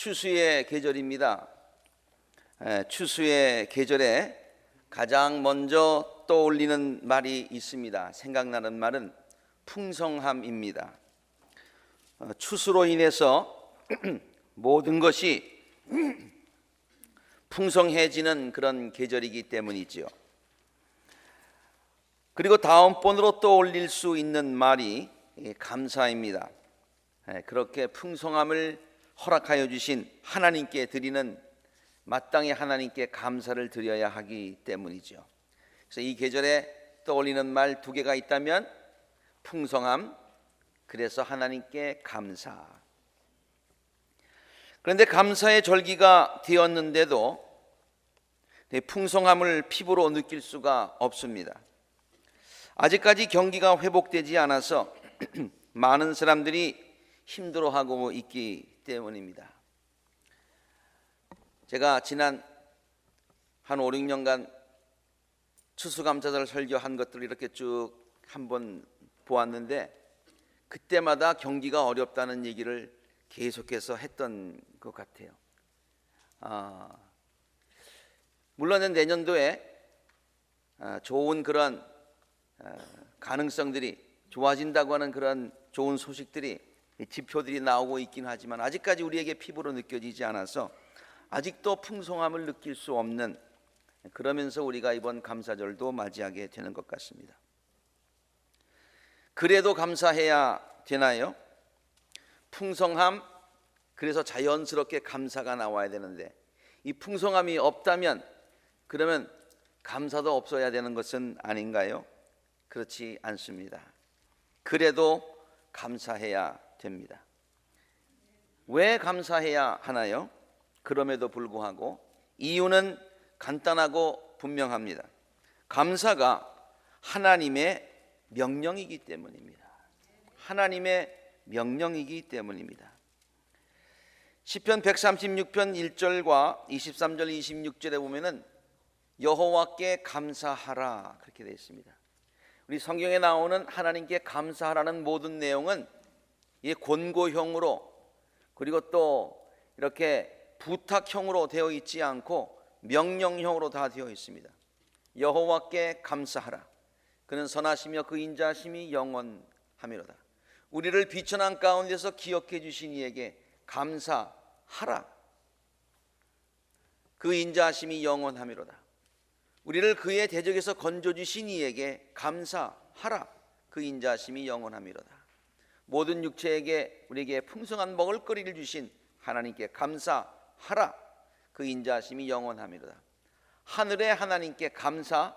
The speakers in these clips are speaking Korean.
추수의 계절입니다. 추수의 계절에 가장 먼저 떠올리는 말이 있습니다. 생각나는 말은 풍성함입니다. 추수로 인해서 모든 것이 풍성해지는 그런 계절이기 때문이지요. 그리고 다음번으로 떠올릴 수 있는 말이 감사입니다. 그렇게 풍성함을 허락하여 주신 하나님께 드리는, 마땅히 하나님께 감사를 드려야 하기 때문이죠. 그래서 이 계절에 떠올리는 말 두 개가 있다면 풍성함, 그래서 하나님께 감사. 그런데 감사의 절기가 되었는데도 풍성함을 피부로 느낄 수가 없습니다. 아직까지 경기가 회복되지 않아서 많은 사람들이 힘들어하고 있기 때문입니다. 제가 지난 한 5, 6년간 추수감사절 설교한 것들을 이렇게 쭉 한번 보았는데, 그때마다 경기가 어렵다는 얘기를 계속해서 했던 것 같아요. 물론 내년도에 좋은 그런 가능성들이 좋아진다고 하는 그런 좋은 소식들이, 지표들이 나오고 있긴 하지만 아직까지 우리에게 피부로 느껴지지 않아서 아직도 풍성함을 느낄 수 없는, 그러면서 우리가 이번 감사절도 맞이하게 되는 것 같습니다. 그래도 감사해야 되나요? 풍성함, 그래서 자연스럽게 감사가 나와야 되는데, 이 풍성함이 없다면 그러면 감사도 없어야 되는 것은 아닌가요? 그렇지 않습니다. 그래도 감사해야 됩니다. 왜 감사해야 하나요? 그럼에도 불구하고 이유는 간단하고 분명합니다. 감사가 하나님의 명령이기 때문입니다. 하나님의 명령이기 때문입니다. 시편 136편 1절과 23절 26절에 보면은 여호와께 감사하라, 그렇게 되어 있습니다. 우리 성경에 나오는 하나님께 감사하라는 모든 내용은 이 권고형으로, 그리고 또 이렇게 부탁형으로 되어 있지 않고 명령형으로 다 되어 있습니다. 여호와께 감사하라. 그는 선하시며 그 인자하심이 영원하미로다. 우리를 비천한 가운데서 기억해 주신 이에게 감사하라. 그 인자하심이 영원하미로다. 우리를 그의 대적에서 건져주신 이에게 감사하라. 그 인자하심이 영원하미로다. 모든 육체에게 우리에게 풍성한 먹을거리를 주신 하나님께 감사하라. 그 인자하심이 영원하미로다. 하늘의 하나님께 감사하라.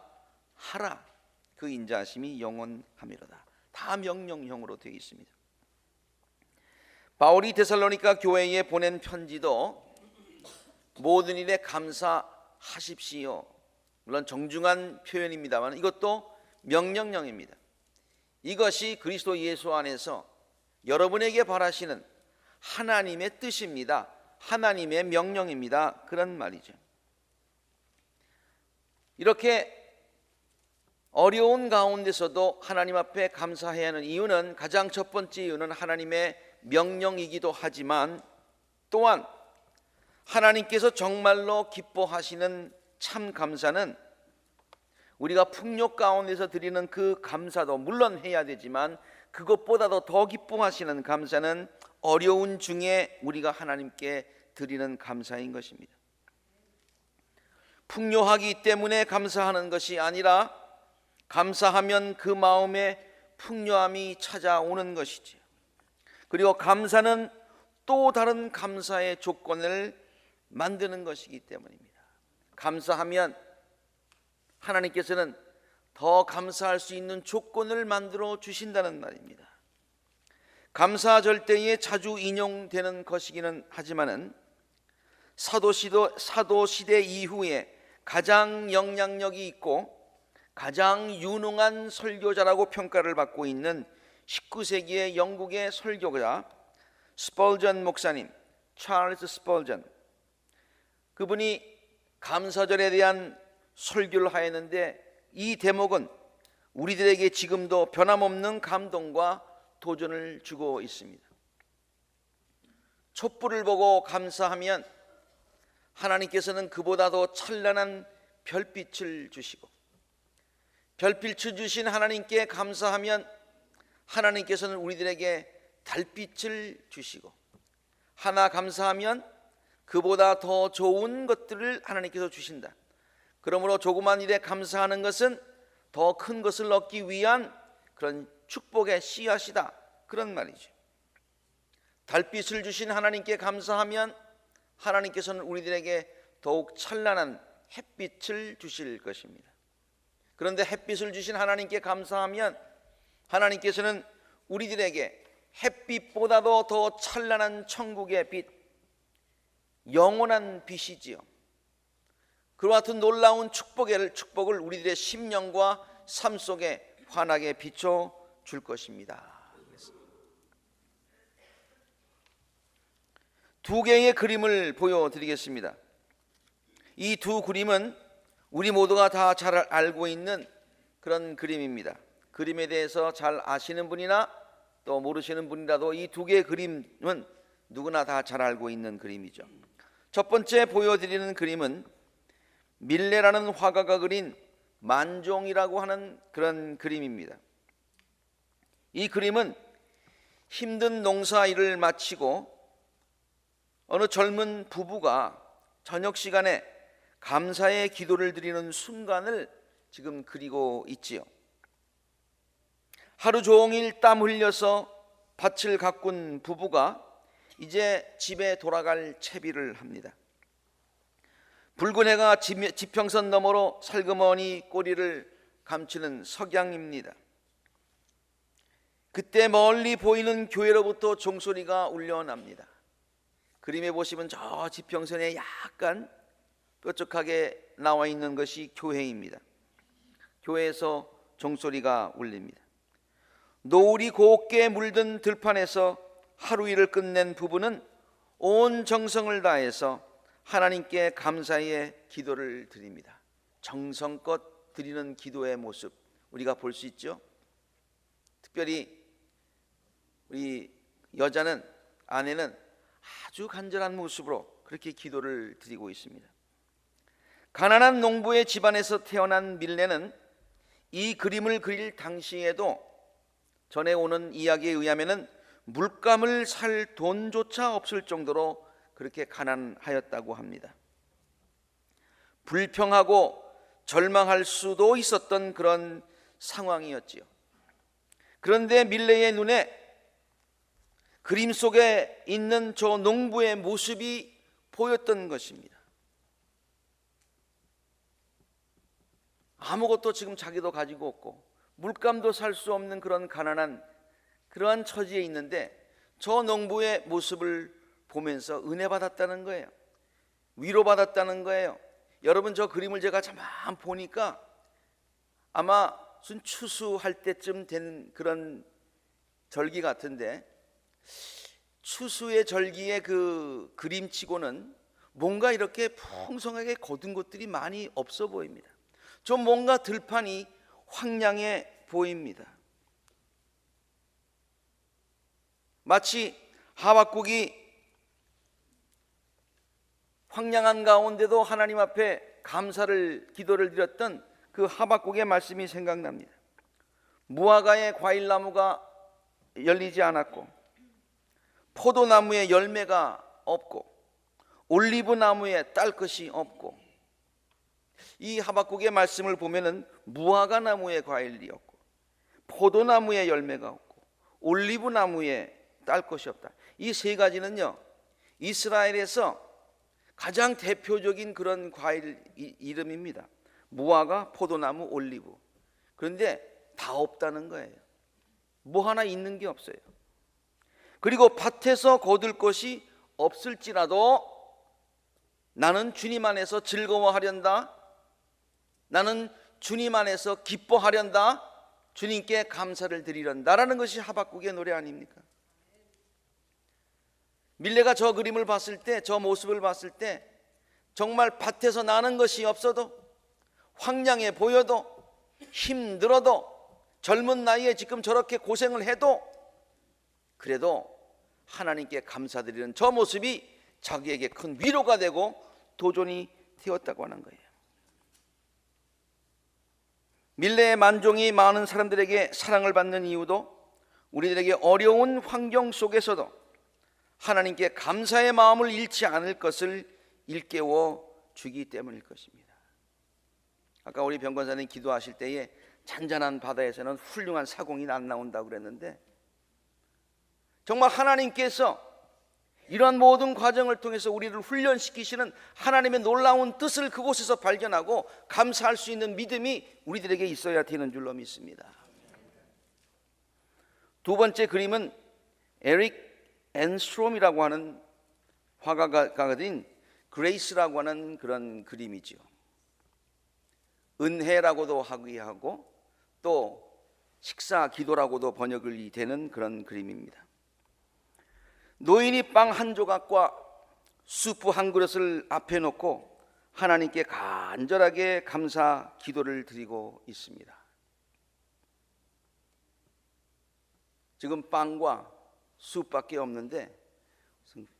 그 인자하심이 영원하미로다. 다 명령형으로 되어 있습니다. 바울이 데살로니가 교회에 보낸 편지도 모든 일에 감사하십시오, 물론 정중한 표현입니다만 이것도 명령형입니다. 이것이 그리스도 예수 안에서 여러분에게 바라시는 하나님의 뜻입니다. 하나님의 명령입니다. 그런 말이죠. 이렇게 어려운 가운데서도 하나님 앞에 감사해야 하는 이유는, 가장 첫 번째 이유는 하나님의 명령이기도 하지만, 또한 하나님께서 정말로 기뻐하시는 참 감사는, 우리가 풍요 가운데서 드리는 그 감사도 물론 해야 되지만 그것보다도 더 기뻐하시는 감사는 어려운 중에 우리가 하나님께 드리는 감사인 것입니다. 풍요하기 때문에 감사하는 것이 아니라 감사하면 그 마음에 풍요함이 찾아오는 것이지요. 그리고 감사는 또 다른 감사의 조건을 만드는 것이기 때문입니다. 감사하면 하나님께서는 더 감사할 수 있는 조건을 만들어 주신다는 말입니다. 감사절 때에 자주 인용되는 것이기는 하지만은 사도시대 이후에 가장 영향력이 있고 가장 유능한 설교자라고 평가를 받고 있는 19세기의 영국의 설교자 스펄전 목사님, 찰스 스펄전, 그분이 감사절에 대한 설교를 하였는데, 이 대목은 우리들에게 지금도 변함없는 감동과 도전을 주고 있습니다. 촛불을 보고 감사하면 하나님께서는 그보다 더 찬란한 별빛을 주시고, 별빛을 주신 하나님께 감사하면 하나님께서는 우리들에게 달빛을 주시고, 하나 감사하면 그보다 더 좋은 것들을 하나님께서 주신다. 그러므로 조그만 일에 감사하는 것은 더 큰 것을 얻기 위한 그런 축복의 씨앗이다, 그런 말이죠. 달빛을 주신 하나님께 감사하면 하나님께서는 우리들에게 더욱 찬란한 햇빛을 주실 것입니다. 그런데 햇빛을 주신 하나님께 감사하면 하나님께서는 우리들에게 햇빛보다도 더 찬란한 천국의 빛, 영원한 빛이지요. 그와 같은 놀라운 축복을 우리들의 심령과 삶 속에 환하게 비춰 줄 것입니다. 두 개의 그림을 보여드리겠습니다. 이 두 그림은 우리 모두가 다 잘 알고 있는 그런 그림입니다. 그림에 대해서 잘 아시는 분이나 또 모르시는 분이라도 이 두 개의 그림은 누구나 다 잘 알고 있는 그림이죠. 첫 번째 보여드리는 그림은 밀레라는 화가가 그린 만종이라고 하는 그런 그림입니다. 이 그림은 힘든 농사 일을 마치고 어느 젊은 부부가 저녁 시간에 감사의 기도를 드리는 순간을 지금 그리고 있지요. 하루 종일 땀 흘려서 밭을 가꾼 부부가 이제 집에 돌아갈 채비를 합니다. 붉은 해가 지평선 너머로 살그머니 꼬리를 감추는 석양입니다. 그때 멀리 보이는 교회로부터 종소리가 울려납니다. 그림에 보시면 저 지평선에 약간 뾰족하게 나와 있는 것이 교회입니다. 교회에서 종소리가 울립니다. 노을이 곱게 물든 들판에서 하루 일을 끝낸 부부는 온 정성을 다해서 하나님께 감사의 기도를 드립니다. 정성껏 드리는 기도의 모습 우리가 볼 수 있죠. 특별히 우리 여자는, 아내는 아주 간절한 모습으로 그렇게 기도를 드리고 있습니다. 가난한 농부의 집안에서 태어난 밀레는 이 그림을 그릴 당시에도 전해 오는 이야기에 의하면 물감을 살 돈조차 없을 정도로 그렇게 가난하였다고 합니다. 불평하고 절망할 수도 있었던 그런 상황이었지요. 그런데 밀레의 눈에 그림 속에 있는 저 농부의 모습이 보였던 것입니다. 아무것도 지금 자기도 가지고 없고 물감도 살 수 없는 그런 가난한 그러한 처지에 있는데 저 농부의 모습을 보면서 은혜 받았다는 거예요. 위로받았다는 거예요. 여러분, 저 그림을 제가 가만 보니까 아마 무슨 추수할 때쯤 된 그런 절기 같은데, 추수의 절기의 그 그림치고는 뭔가 이렇게 풍성하게 거둔 것들이 많이 없어 보입니다. 좀 뭔가 들판이 황량해 보입니다. 마치 하박국이 황량한 가운데도 하나님 앞에 감사를 기도를 드렸던 그 하박국의 말씀이 생각납니다. 무화과의 과일나무가 열리지 않았고 포도나무에 열매가 없고 올리브 나무에 딸 것이 없고, 이 하박국의 말씀을 보면은 무화과 나무에 과일이 없고 포도나무에 열매가 없고 올리브 나무에 딸 것이 없다. 이 세 가지는요, 이스라엘에서 가장 대표적인 그런 과일 이름입니다. 무화과, 포도나무, 올리브. 그런데 다 없다는 거예요. 뭐 하나 있는 게 없어요. 그리고 밭에서 거둘 것이 없을지라도 나는 주님 안에서 즐거워하련다, 나는 주님 안에서 기뻐하련다, 주님께 감사를 드리련다라는 것이 하박국의 노래 아닙니까? 밀레가 저 그림을 봤을 때, 저 모습을 봤을 때 정말 밭에서 나는 것이 없어도, 황량해 보여도, 힘들어도, 젊은 나이에 지금 저렇게 고생을 해도, 그래도 하나님께 감사드리는 저 모습이 자기에게 큰 위로가 되고 도전이 되었다고 하는 거예요. 밀레의 만종이 많은 사람들에게 사랑을 받는 이유도 우리들에게 어려운 환경 속에서도 하나님께 감사의 마음을 잃지 않을 것을 일깨워 주기 때문일 것입니다. 아까 우리 병건사님 기도하실 때에 잔잔한 바다에서는 훌륭한 사공이 안 나온다고 그랬는데, 정말 하나님께서 이러한 모든 과정을 통해서 우리를 훈련시키시는 하나님의 놀라운 뜻을 그곳에서 발견하고 감사할 수 있는 믿음이 우리들에게 있어야 되는 줄로 믿습니다. 두 번째 그림은 에릭 앤스트롬이라고 하는 화가가 그린 그레이스라고 하는 그런 그림이죠. 은혜라고도 하고 또 식사 기도라고도 번역이 되는 그런 그림입니다. 노인이 빵 한 조각과 수프 한 그릇을 앞에 놓고 하나님께 간절하게 감사 기도를 드리고 있습니다. 지금 빵과 수프밖에 없는데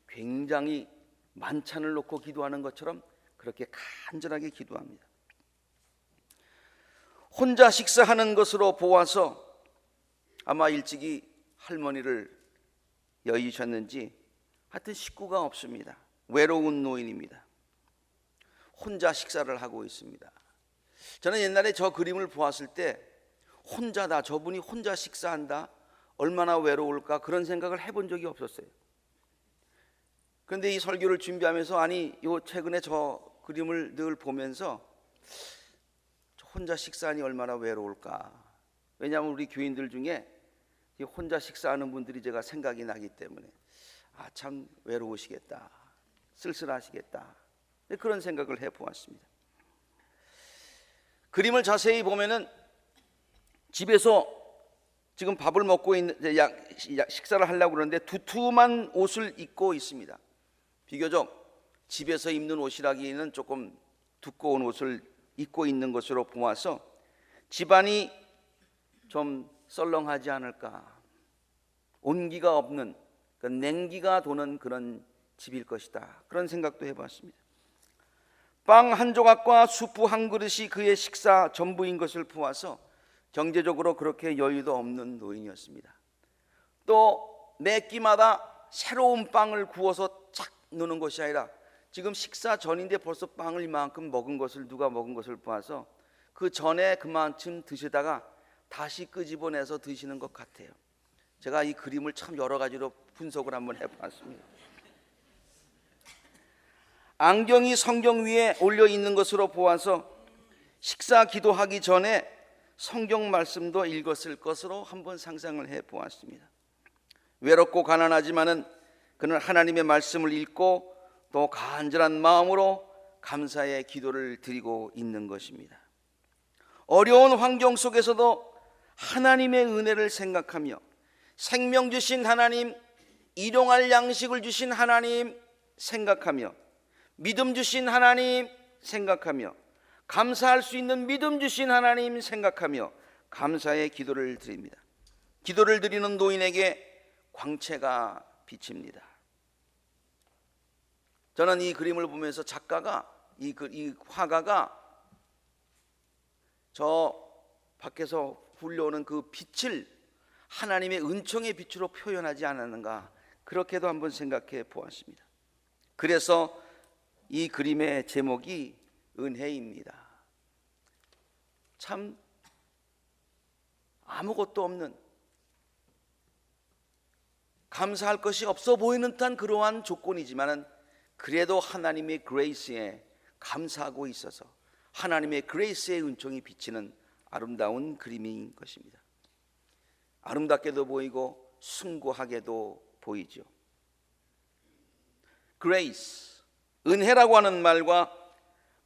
굉장히 만찬을 놓고 기도하는 것처럼 그렇게 간절하게 기도합니다. 혼자 식사하는 것으로 보아서 아마 일찍이 할머니를 여의셨는지 하여튼 식구가 없습니다. 외로운 노인입니다. 혼자 식사를 하고 있습니다. 저는 옛날에 저 그림을 보았을 때 혼자다, 저분이 혼자 식사한다, 얼마나 외로울까 그런 생각을 해본 적이 없었어요. 그런데 이 설교를 준비하면서 최근에 저 그림을 늘 보면서 혼자 식사하니 얼마나 외로울까. 왜냐하면 우리 교인들 중에 혼자 식사하는 분들이 제가 생각이 나기 때문에 참 외로우시겠다, 쓸쓸하시겠다, 그런 생각을 해보았습니다. 그림을 자세히 보면은 집에서 지금 밥을 먹고 있는 식사를 하려고 그러는데 두툼한 옷을 입고 있습니다. 비교적 집에서 입는 옷이라기에는 조금 두꺼운 옷을 입고 있는 것으로 보아서 집안이 좀 썰렁하지 않을까, 온기가 없는, 냉기가 도는 그런 집일 것이다, 그런 생각도 해봤습니다. 빵 한 조각과 수프 한 그릇이 그의 식사 전부인 것을 보아서 경제적으로 그렇게 여유도 없는 노인이었습니다. 또 매 끼마다 새로운 빵을 구워서 착 넣는 것이 아니라 지금 식사 전인데 벌써 빵을 이만큼 먹은 것을, 누가 먹은 것을 보아서 그 전에 그만큼 드시다가 다시 끄집어내서 드시는 것 같아요. 제가 이 그림을 참 여러 가지로 분석을 한번 해봤습니다. 안경이 성경 위에 올려 있는 것으로 보아서 식사 기도하기 전에 성경 말씀도 읽었을 것으로 한번 상상을 해보았습니다. 외롭고 가난하지만은 그는 하나님의 말씀을 읽고 또 간절한 마음으로 감사의 기도를 드리고 있는 것입니다. 어려운 환경 속에서도 하나님의 은혜를 생각하며 생명 주신 하나님, 일용할 양식을 주신 하나님 생각하며 믿음 주신 하나님 생각하며 감사할 수 있는 믿음 주신 하나님 생각하며 감사의 기도를 드립니다. 기도를 드리는 노인에게 광채가 비칩니다. 저는 이 그림을 보면서 작가가, 이 화가가 저 밖에서 불려오는 그 빛을 하나님의 은총의 빛으로 표현하지 않았는가, 그렇게도 한번 생각해 보았습니다. 그래서 이 그림의 제목이 은혜입니다. 참 아무것도 없는, 감사할 것이 없어 보이는 듯한 그러한 조건이지만은 그래도 하나님의 그레이스에 감사하고 있어서 하나님의 그레이스의 은총이 비치는 아름다운 그림인 것입니다. 아름답게도 보이고 숭고하게도 보이죠. 그레이스, 은혜라고 하는 말과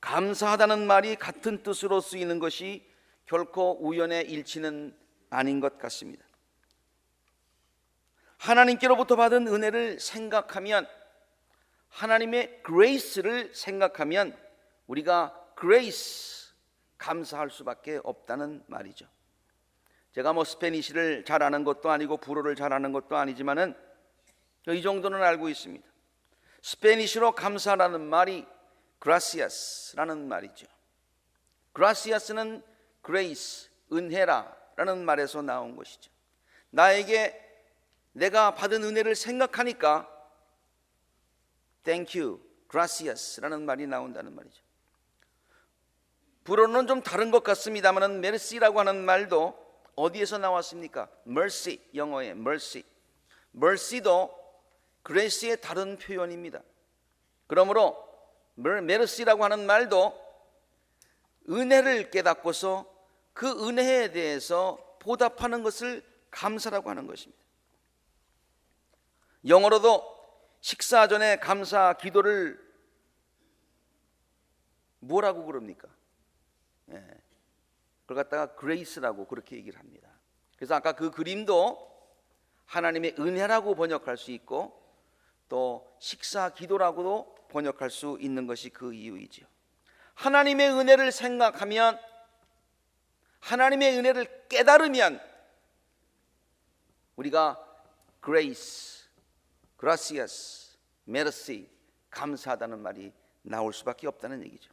감사하다는 말이 같은 뜻으로 쓰이는 것이 결코 우연의 일치는 아닌 것 같습니다. 하나님께로부터 받은 은혜를 생각하면, 하나님의 그레이스를 생각하면 우리가 그레이스, 감사할 수밖에 없다는 말이죠. 제가 스페니시를 잘 아는 것도 아니고 불어를 잘 아는 것도 아니지만은 이 정도는 알고 있습니다. 스페니쉬로 감사라는 말이 gracias라는 말이죠. gracias는 grace, 은혜라는 말에서 나온 것이죠. 나에게 내가 받은 은혜를 생각하니까 thank you, gracias라는 말이 나온다는 말이죠. 불어는 좀 다른 것 같습니다만 mercy라고 하는 말도 어디에서 나왔습니까? mercy, 영어의 mercy. mercy도 grace의 다른 표현입니다. 그러므로 mercy라고 하는 말도 은혜를 깨닫고서 그 은혜에 대해서 보답하는 것을 감사라고 하는 것입니다. 영어로도 식사 전에 감사 기도를 뭐라고 그럽니까? 그걸 갖다가 grace라고 그렇게 얘기를 합니다. 그래서 아까 그 그림도 하나님의 은혜라고 번역할 수 있고 또 식사 기도라고도 번역할 수 있는 것이 그 이유이지요. 하나님의 은혜를 생각하면, 하나님의 은혜를 깨달으면 우리가 grace, gracias, mercy, 감사하다는 말이 나올 수밖에 없다는 얘기죠.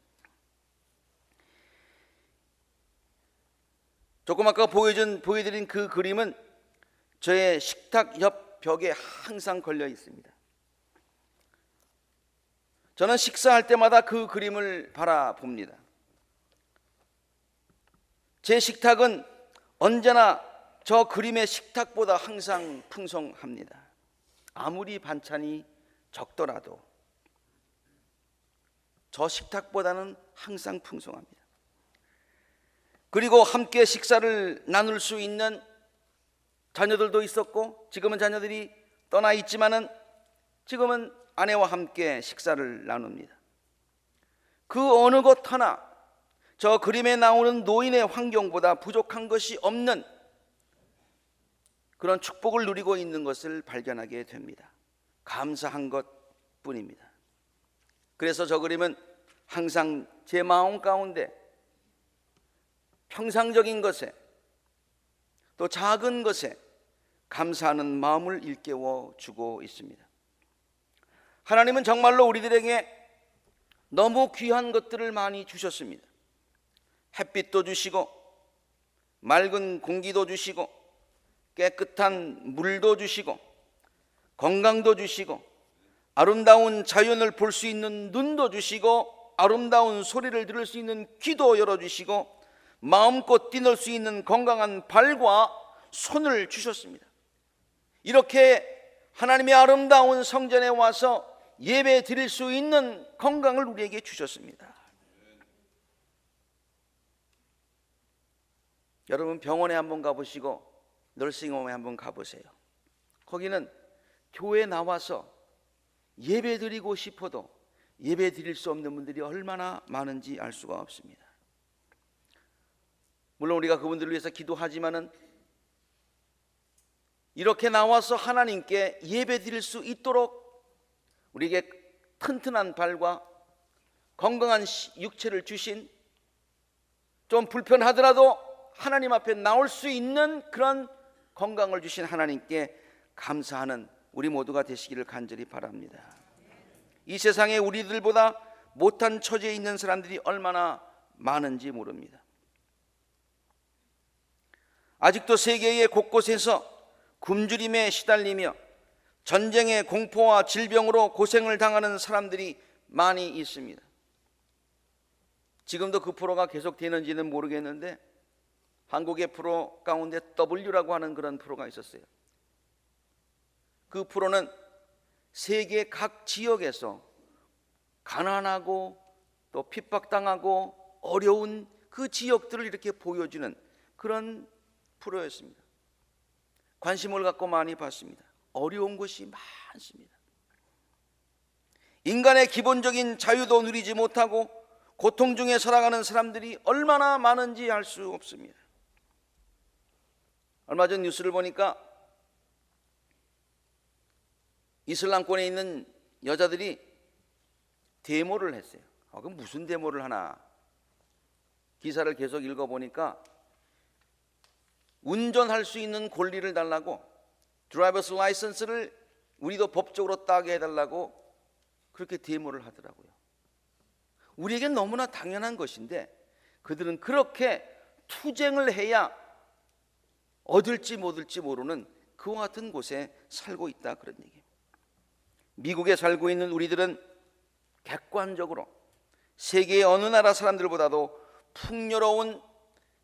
조금 아까 보여드린 그 그림은 저의 식탁 옆 벽에 항상 걸려 있습니다. 저는 식사할 때마다 그 그림을 바라봅니다. 제 식탁은 언제나 저 그림의 식탁보다 항상 풍성합니다. 아무리 반찬이 적더라도 저 식탁보다는 항상 풍성합니다. 그리고 함께 식사를 나눌 수 있는 자녀들도 있었고, 지금은 자녀들이 떠나 있지만은 지금은 아내와 함께 식사를 나눕니다. 그 어느 것 하나 저 그림에 나오는 노인의 환경보다 부족한 것이 없는 그런 축복을 누리고 있는 것을 발견하게 됩니다. 감사한 것뿐입니다. 그래서 저 그림은 항상 제 마음 가운데 평상적인 것에 또 작은 것에 감사하는 마음을 일깨워 주고 있습니다. 하나님은 정말로 우리들에게 너무 귀한 것들을 많이 주셨습니다. 햇빛도 주시고 맑은 공기도 주시고 깨끗한 물도 주시고 건강도 주시고 아름다운 자연을 볼 수 있는 눈도 주시고 아름다운 소리를 들을 수 있는 귀도 열어주시고 마음껏 뛰놀 수 있는 건강한 발과 손을 주셨습니다. 이렇게 하나님의 아름다운 성전에 와서 예배 드릴 수 있는 건강을 우리에게 주셨습니다. 여러분 병원에 한번 가보시고 너싱홈에 한번 가보세요. 거기는 교회에 나와서 예배 드리고 싶어도 예배 드릴 수 없는 분들이 얼마나 많은지 알 수가 없습니다. 물론 우리가 그분들을 위해서 기도하지만은 이렇게 나와서 하나님께 예배 드릴 수 있도록 우리에게 튼튼한 발과 건강한 육체를 주신, 좀 불편하더라도 하나님 앞에 나올 수 있는 그런 건강을 주신 하나님께 감사하는 우리 모두가 되시기를 간절히 바랍니다. 이 세상에 우리들보다 못한 처지에 있는 사람들이 얼마나 많은지 모릅니다. 아직도 세계의 곳곳에서 굶주림에 시달리며 전쟁의 공포와 질병으로 고생을 당하는 사람들이 많이 있습니다. 지금도 그 프로가 계속 되는지는 모르겠는데 한국의 프로 가운데 W라고 하는 그런 프로가 있었어요. 그 프로는 세계 각 지역에서 가난하고 또 핍박당하고 어려운 그 지역들을 이렇게 보여주는 그런 프로였습니다. 관심을 갖고 많이 봤습니다. 어려운 곳이 많습니다. 인간의 기본적인 자유도 누리지 못하고 고통 중에 살아가는 사람들이 얼마나 많은지 알 수 없습니다. 얼마 전 뉴스를 보니까 이슬람권에 있는 여자들이 데모를 했어요. 그럼 무슨 데모를 하나? 기사를 계속 읽어보니까 운전할 수 있는 권리를 달라고 드라이버스 라이선스를 우리도 법적으로 따게 해달라고 그렇게 데모를 하더라고요. 우리에겐 너무나 당연한 것인데 그들은 그렇게 투쟁을 해야 얻을지 못 얻을지 모르는 그와 같은 곳에 살고 있다, 그런 얘기입니다. 미국에 살고 있는 우리들은 객관적으로 세계의 어느 나라 사람들보다도 풍요로운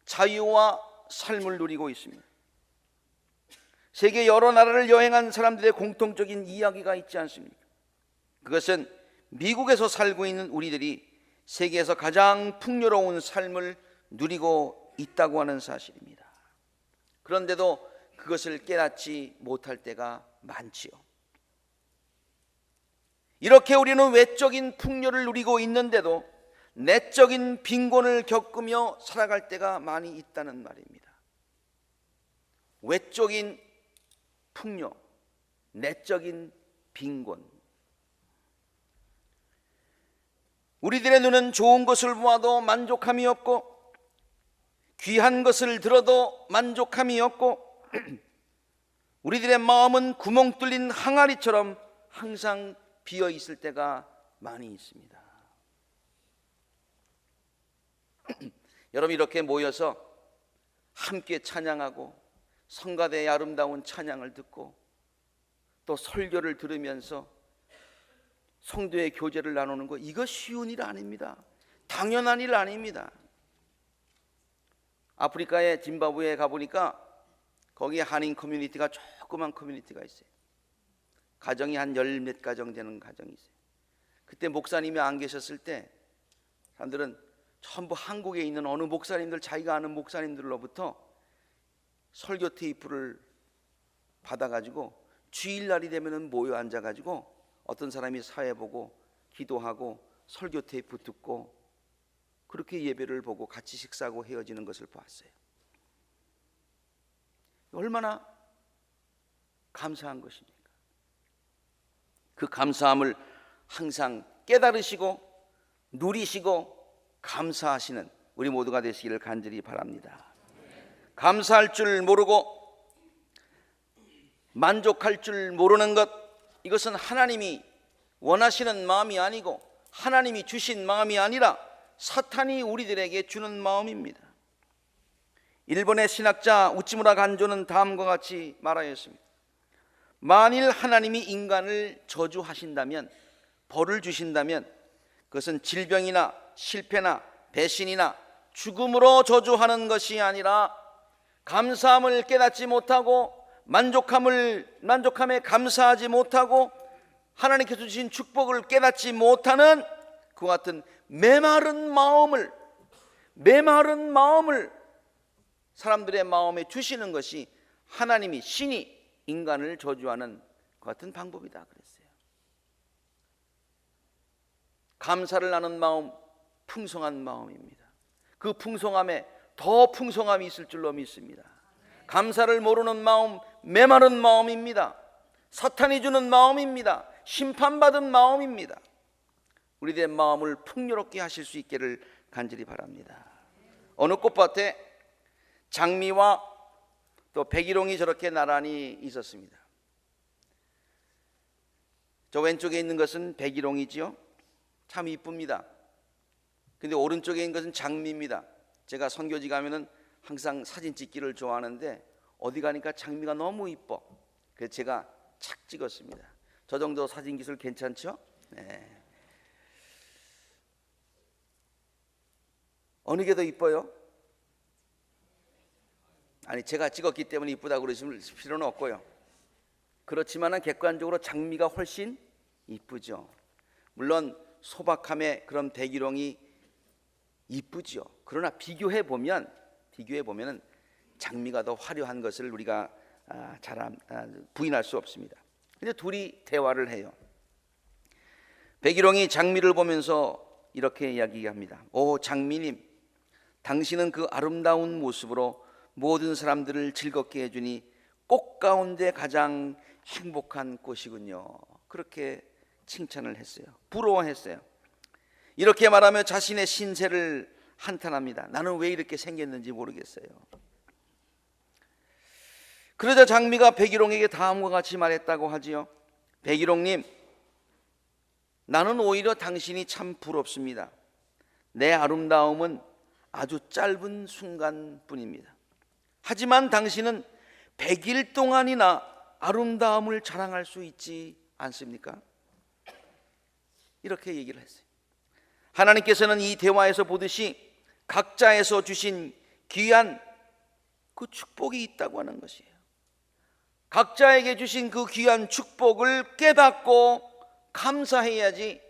자유와 삶을 누리고 있습니다. 세계 여러 나라를 여행한 사람들의 공통적인 이야기가 있지 않습니까? 그것은 미국에서 살고 있는 우리들이 세계에서 가장 풍요로운 삶을 누리고 있다고 하는 사실입니다. 그런데도 그것을 깨닫지 못할 때가 많지요. 이렇게 우리는 외적인 풍요를 누리고 있는데도 내적인 빈곤을 겪으며 살아갈 때가 많이 있다는 말입니다. 외적인 풍요, 내적인 빈곤. 우리들의 눈은 좋은 것을 보아도 만족함이 없고 귀한 것을 들어도 만족함이 없고 우리들의 마음은 구멍 뚫린 항아리처럼 항상 비어 있을 때가 많이 있습니다. 여러분, 이렇게 모여서 함께 찬양하고 성가대의 아름다운 찬양을 듣고 또 설교를 들으면서 성도의 교제를 나누는 거, 이거 쉬운 일 아닙니다. 당연한 일 아닙니다. 아프리카의 짐바브웨에 가보니까 거기에 한인 커뮤니티가, 조그만 커뮤니티가 있어요. 가정이 한 10몇 가정 되는 가정이 있어요. 그때 목사님이 안 계셨을 때 사람들은 전부 한국에 있는 어느 목사님들, 자기가 아는 목사님들로부터 설교 테이프를 받아가지고 주일날이 되면 모여 앉아가지고 어떤 사람이 사회 보고 기도하고 설교 테이프 듣고 그렇게 예배를 보고 같이 식사하고 헤어지는 것을 보았어요. 얼마나 감사한 것입니까? 그 감사함을 항상 깨달으시고 누리시고 감사하시는 우리 모두가 되시기를 간절히 바랍니다. 감사할 줄 모르고 만족할 줄 모르는 것, 이것은 하나님이 원하시는 마음이 아니고 하나님이 주신 마음이 아니라 사탄이 우리들에게 주는 마음입니다. 일본의 신학자 우치무라 간조는 다음과 같이 말하였습니다. 만일 하나님이 인간을 저주하신다면, 벌을 주신다면 그것은 질병이나 실패나 배신이나 죽음으로 저주하는 것이 아니라 감사함을 깨닫지 못하고 만족함에 감사하지 못하고 하나님께서 주신 축복을 깨닫지 못하는 그와 같은 메마른 마음을 사람들의 마음에 주시는 것이 하나님이, 신이 인간을 저주하는 그 같은 방법이다 그랬어요. 감사를 나눈 마음, 풍성한 마음입니다. 그 풍성함에 더 풍성함이 있을 줄로 믿습니다. 감사를 모르는 마음, 메마른 마음입니다. 사탄이 주는 마음입니다. 심판받은 마음입니다. 우리들의 마음을 풍요롭게 하실 수 있기를 간절히 바랍니다. 어느 꽃밭에 장미와 또 백일홍이 저렇게 나란히 있었습니다. 저 왼쪽에 있는 것은 백일홍이지요. 참 이쁩니다. 근데 오른쪽에 있는 것은 장미입니다. 제가 선교지 가면은 항상 사진 찍기를 좋아하는데 어디 가니까 장미가 너무 이뻐. 그래서 제가 착 찍었습니다. 저 정도 사진 기술 괜찮죠? 네. 어느 게 더 이뻐요? 아니, 제가 찍었기 때문에 이쁘다고 그러실 필요는 없고요. 그렇지만 객관적으로 장미가 훨씬 이쁘죠. 물론 소박함의 그런 백일홍이 이쁘죠. 그러나 비교해 보면 장미가 더 화려한 것을 우리가 부인할 수 없습니다. 근데 둘이 대화를 해요. 백일홍이 장미를 보면서 이렇게 이야기합니다. 오 장미님, 당신은 그 아름다운 모습으로 모든 사람들을 즐겁게 해주니 꽃 가운데 가장 행복한 꽃이군요. 그렇게 칭찬을 했어요. 부러워했어요. 이렇게 말하며 자신의 신세를 한탄합니다. 나는 왜 이렇게 생겼는지 모르겠어요. 그러자 장미가 백일홍에게 다음과 같이 말했다고 하지요. 백일홍님, 나는 오히려 당신이 참 부럽습니다. 내 아름다움은 아주 짧은 순간뿐입니다. 하지만 당신은 100일 동안이나 아름다움을 자랑할 수 있지 않습니까? 이렇게 얘기를 했어요. 하나님께서는 이 대화에서 보듯이 각자에서 주신 귀한 그 축복이 있다고 하는 것이에요. 각자에게 주신 그 귀한 축복을 깨닫고 감사해야지,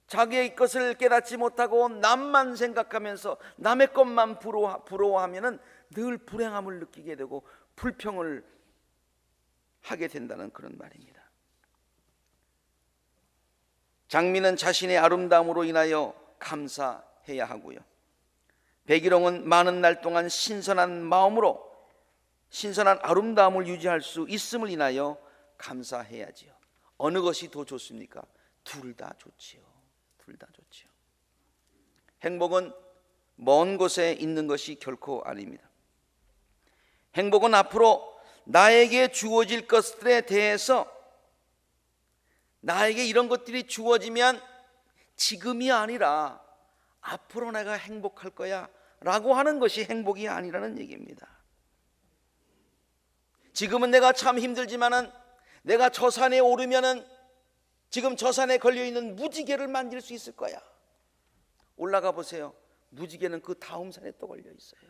자기의 것을 깨닫지 못하고 남만 생각하면서 남의 것만 부러워하면 늘 불행함을 느끼게 되고 불평을 하게 된다는 그런 말입니다. 장미는 자신의 아름다움으로 인하여 감사해야 하고요, 백일홍은 많은 날 동안 신선한 마음으로 신선한 아름다움을 유지할 수 있음을 인하여 감사해야지요. 어느 것이 더 좋습니까? 둘 다 좋지요. 둘 다 좋지요. 행복은 먼 곳에 있는 것이 결코 아닙니다. 행복은 앞으로 나에게 주어질 것들에 대해서, 나에게 이런 것들이 주어지면 지금이 아니라 앞으로 내가 행복할 거야 라고 하는 것이 행복이 아니라는 얘기입니다. 지금은 내가 참 힘들지만은 내가 저 산에 오르면은 지금 저 산에 걸려있는 무지개를 만질 수 있을 거야. 올라가 보세요. 무지개는 그 다음 산에 또 걸려 있어요.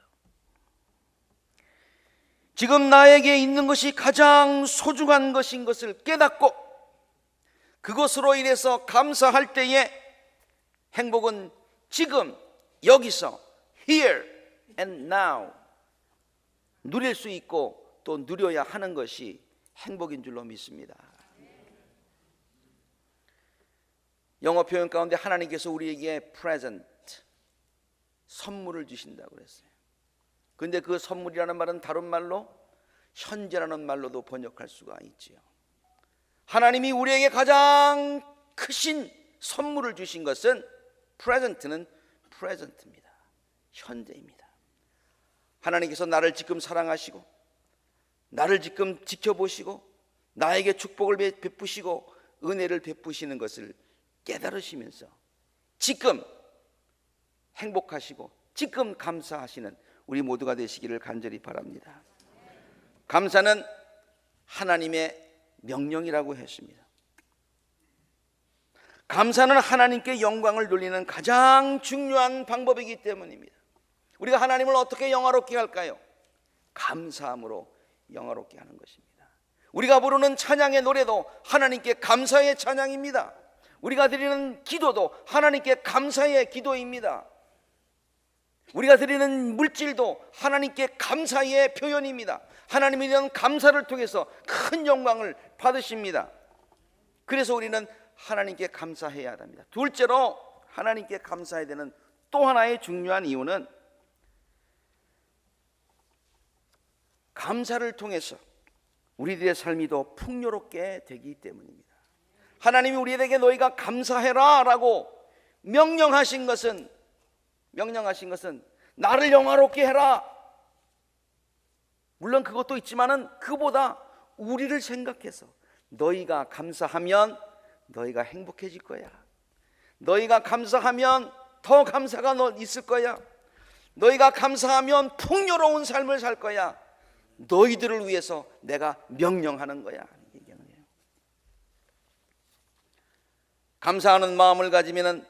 지금 나에게 있는 것이 가장 소중한 것인 것을 깨닫고 그것으로 인해서 감사할 때에 행복은 지금 여기서 here and now 누릴 수 있고 또 누려야 하는 것이 행복인 줄로 믿습니다. 영어 표현 가운데 하나님께서 우리에게 present, 선물을 주신다고 그랬어요. 그런데 그 선물이라는 말은 다른 말로 현재라는 말로도 번역할 수가 있지요. 하나님이 우리에게 가장 크신 선물을 주신 것은 present는 present입니다. 현재입니다. 하나님께서 나를 지금 사랑하시고 나를 지금 지켜보시고 나에게 축복을 베푸시고 은혜를 베푸시는 것을 깨달으시면서 지금 행복하시고 지금 감사하시는 우리 모두가 되시기를 간절히 바랍니다. 감사는 하나님의 명령이라고 했습니다. 감사는 하나님께 영광을 돌리는 가장 중요한 방법이기 때문입니다. 우리가 하나님을 어떻게 영화롭게 할까요? 감사함으로 영화롭게 하는 것입니다. 우리가 부르는 찬양의 노래도 하나님께 감사의 찬양입니다. 우리가 드리는 기도도 하나님께 감사의 기도입니다. 우리가 드리는 물질도 하나님께 감사의 표현입니다. 하나님에 대한 감사를 통해서 큰 영광을 받으십니다. 그래서 우리는 하나님께 감사해야 합니다. 둘째로 하나님께 감사해야 되는 또 하나의 중요한 이유는 감사를 통해서 우리들의 삶이 더 풍요롭게 되기 때문입니다. 하나님이 우리에게 너희가 감사해라 라고 명령하신 것은 나를 영화롭게 해라. 물론 그것도 있지만은 그보다 우리를 생각해서 너희가 감사하면 너희가 행복해질 거야. 너희가 감사하면 더 감사가 있을 거야. 너희가 감사하면 풍요로운 삶을 살 거야. 너희들을 위해서 내가 명령하는 거야. 얘기하는 거예요. 감사하는 마음을 가지면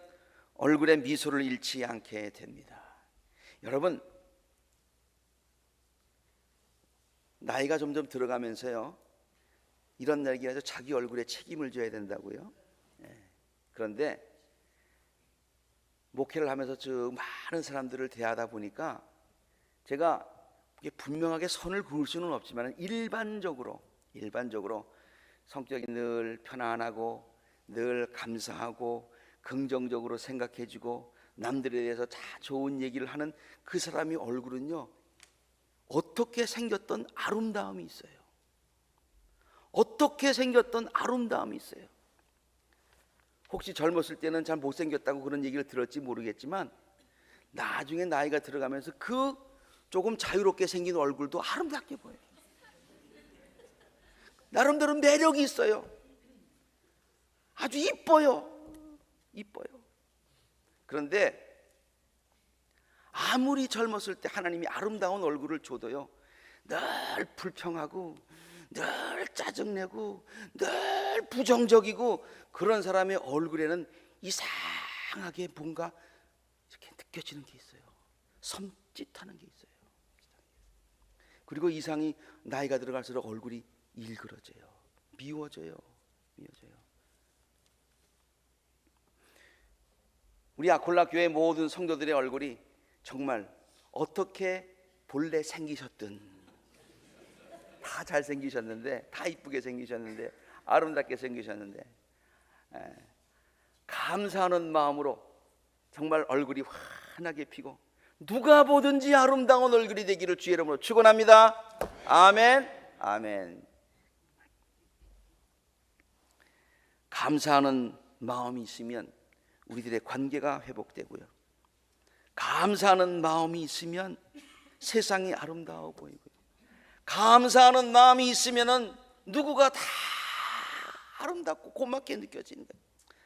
얼굴에 미소를 잃지 않게 됩니다. 여러분, 나이가 점점 들어가면서요, 이런 얘기라서 자기 얼굴에 책임을 져야 된다고요. 그런데 목회를 하면서 쭉 많은 사람들을 대하다 보니까 제가 분명하게 선을 그을 수는 없지만 일반적으로 성격이 늘 편안하고 늘 감사하고 긍정적으로 생각해주고 남들에 대해서 다 좋은 얘기를 하는 그 사람이 얼굴은요, 어떻게 생겼던 아름다움이 있어요. 어떻게 생겼던 아름다움이 있어요. 혹시 젊었을 때는 잘 못생겼다고 그런 얘기를 들었지 모르겠지만 나중에 나이가 들어가면서 그 조금 자유롭게 생긴 얼굴도 아름답게 보여요. 나름대로 매력이 있어요. 아주 이뻐요. 그런데 아무리 젊었을 때 하나님이 아름다운 얼굴을 줘도요, 늘 불평하고 늘 짜증내고 늘 부정적이고 그런 사람의 얼굴에는 이상하게 뭔가 이렇게 느껴지는 게 있어요. 섬찟하는 게 있어요. 그리고 이상이 나이가 들어갈수록 얼굴이 일그러져요. 미워져요. 우리 아콜라 교회 모든 성도들의 얼굴이 정말 어떻게 본래 생기셨든 다 잘생기셨는데, 다 이쁘게 생기셨는데, 아름답게 생기셨는데, 감사하는 마음으로 정말 얼굴이 환하게 피고 누가 보든지 아름다운 얼굴이 되기를 주의 이름으로 축원합니다. 아멘. 아멘. 감사하는 마음이 있으면 우리들의 관계가 회복되고요, 감사하는 마음이 있으면 세상이 아름다워 보이고요, 감사하는 마음이 있으면은 누구가 다 아름답고 고맙게 느껴지는 거예요.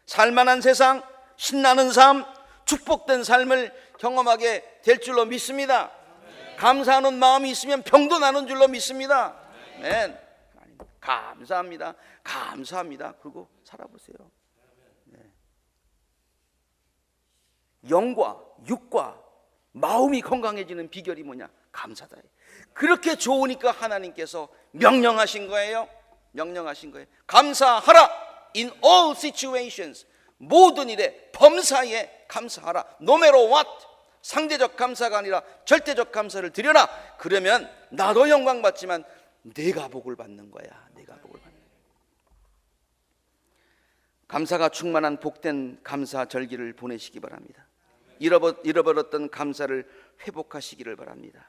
살만한 세상, 신나는 삶, 축복된 삶을 경험하게 될 줄로 믿습니다. 감사하는 마음이 있으면 병도 나는 줄로 믿습니다. 아멘. 감사합니다. 감사합니다. 그리고 살아보세요. 영과 육과 마음이 건강해지는 비결이 뭐냐? 감사다. 그렇게 좋으니까 하나님께서 명령하신 거예요. 감사하라. In all situations, 모든 일에 범사에 감사하라. No matter what. 상대적 감사가 아니라 절대적 감사를 드려라. 그러면 나도 영광 받지만 내가 복을 받는 거야. 감사가 충만한 복된 감사 절기를 보내시기 바랍니다. 잃어버렸던 감사를 회복하시기를 바랍니다.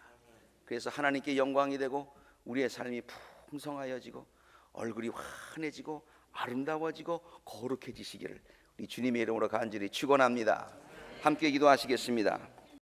그래서 하나님께 영광이 되고 우리의 삶이 풍성하여지고 얼굴이 환해지고 아름다워지고 거룩해지시기를 우리 주님의 이름으로 간절히 축원합니다. 함께 기도하시겠습니다.